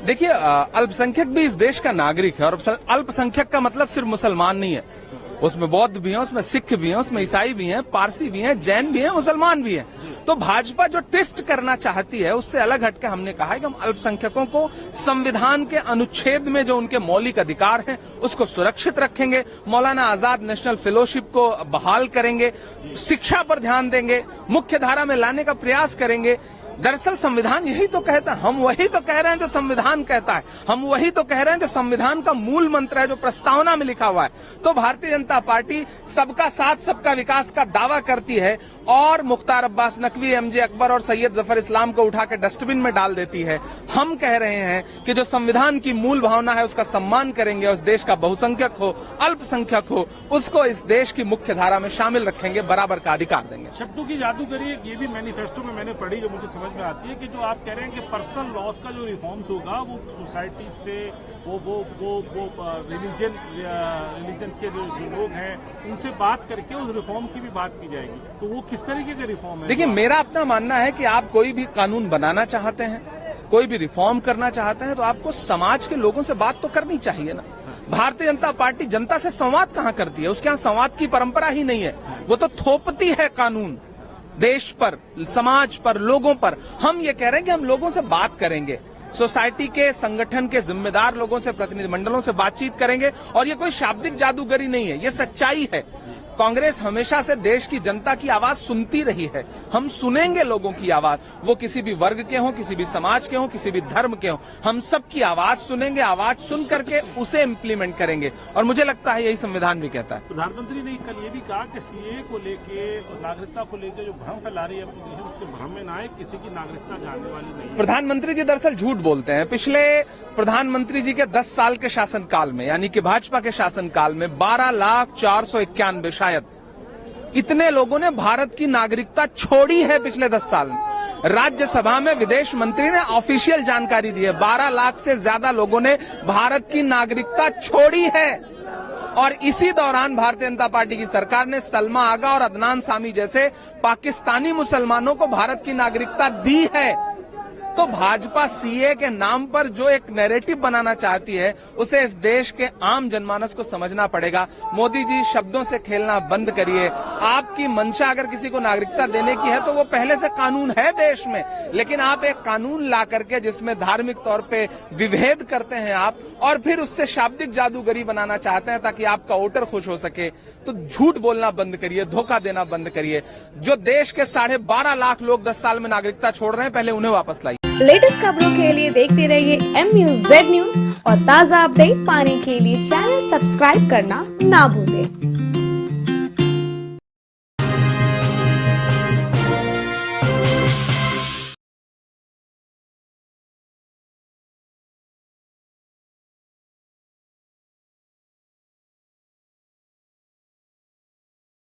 देखिए, अल्पसंख्यक भी इस देश का नागरिक है, और अल्पसंख्यक का मतलब सिर्फ मुसलमान नहीं है। उसमें बौद्ध भी हैं, उसमें सिख भी हैं, उसमें ईसाई भी हैं, पारसी भी हैं, जैन भी हैं, मुसलमान भी हैं। तो भाजपा जो ट्विस्ट करना चाहती है, उससे अलग हटके हमने कहा है कि हम अल्पसंख्यकों को संविधान के अनुच्छेद में जो उनके मौलिक अधिकार हैं उसको सुरक्षित रखेंगे, मौलाना आजाद नेशनल फेलोशिप को बहाल करेंगे, शिक्षा पर ध्यान देंगे, मुख्य धारा में लाने का प्रयास करेंगे। दरअसल संविधान यही तो कहता है, हम वही तो कह रहे हैं जो संविधान कहता है, हम वही तो कह रहे हैं जो संविधान का मूल मंत्र है, जो प्रस्तावना में लिखा हुआ है। तो भारतीय जनता पार्टी सबका साथ सबका विकास का दावा करती है और मुख्तार अब्बास नकवी, एमजे अकबर और सैयद जफर इस्लाम को उठा के डस्टबिन में डाल देती है। हम कह रहे हैं कि जो संविधान की मूल भावना है उसका सम्मान करेंगे, और इस देश का बहुसंख्यक हो, अल्पसंख्यक हो, उसको इस देश की मुख्य धारा में शामिल रखेंगे, बराबर का अधिकार देंगे। शब्दों की जादूगरी ये भी मैनिफेस्टो में मैंने पढ़ी, जो मुझे समझ में आती है कि जो आप कह रहे हैं कि पर्सनल लॉस का जो रिफॉर्म्स होगा वो सोसाइटी से वो रिलीजन के जो लोग हैं उनसे बात करके उस रिफॉर्म की भी बात की जाएगी। तो वो किस तरीके का रिफॉर्म है? देखिए, मेरा अपना मानना है कि आप कोई भी कानून बनाना चाहते हैं, कोई भी रिफॉर्म करना चाहते हैं, तो आपको समाज के लोगों से बात तो करनी चाहिए ना। भारतीय जनता पार्टी जनता से संवाद कहाँ करती है? उसके यहाँ संवाद की परंपरा ही नहीं है। वो तो थोपती है कानून देश पर, समाज पर, लोगों पर। हम ये कह रहे हैं कि हम लोगों से बात करेंगे, सोसाइटी के, संगठन के जिम्मेदार लोगों से, प्रतिनिधिमंडलों से बातचीत करेंगे, और ये कोई शाब्दिक जादूगरी नहीं है, ये सच्चाई है। कांग्रेस हमेशा से देश की जनता की आवाज सुनती रही है, हम सुनेंगे लोगों की आवाज, वो किसी भी वर्ग के हों, किसी भी समाज के हों, किसी भी धर्म के हों, हम सबकी आवाज सुनेंगे, आवाज सुन करके उसे इम्प्लीमेंट करेंगे, और मुझे लगता है यही संविधान भी कहता है। प्रधानमंत्री ने कल ये भी कहा कि सीए को लेके, नागरिकता को लेकर जो भ्रम फैला रही है अपोजिशन, उसके भ्रम में ना आए, किसी की नागरिकता जाने वाली नहीं है। प्रधानमंत्री जी दरअसल झूठ बोलते हैं। पिछले प्रधानमंत्री जी के 10 साल के शासनकाल में, यानी कि भाजपा के शासनकाल में 12,491 शायद इतने लोगों ने भारत की नागरिकता छोड़ी है पिछले 10 साल में। राज्यसभा में विदेश मंत्री ने ऑफिशियल जानकारी दी है, 12 लाख से ज्यादा लोगों ने भारत की नागरिकता छोड़ी है। और इसी दौरान भारतीय जनता पार्टी की सरकार ने सलमा आगा और अदनान सामी जैसे पाकिस्तानी मुसलमानों को भारत की नागरिकता दी है। तो भाजपा सीए के नाम पर जो एक नैरेटिव बनाना चाहती है, उसे इस देश के आम जनमानस को समझना पड़ेगा। मोदी जी, शब्दों से खेलना बंद करिए। आपकी मंशा अगर किसी को नागरिकता देने की है तो वो पहले से कानून है देश में, लेकिन आप एक कानून ला करके जिसमें धार्मिक तौर पे विभेद करते हैं आप, और फिर उससे शाब्दिक जादूगरी बनाना चाहते हैं ताकि आपका वोटर खुश हो सके। तो झूठ बोलना बंद करिए, धोखा देना बंद करिए। जो देश के 12.5 लाख लोग 10 साल में नागरिकता छोड़ रहे हैं, पहले उन्हें वापस लाइए। लेटेस्ट खबरों के लिए देखते रहिए MUZ न्यूज, और ताज़ा अपडेट पाने के लिए चैनल सब्सक्राइब करना ना भूलें।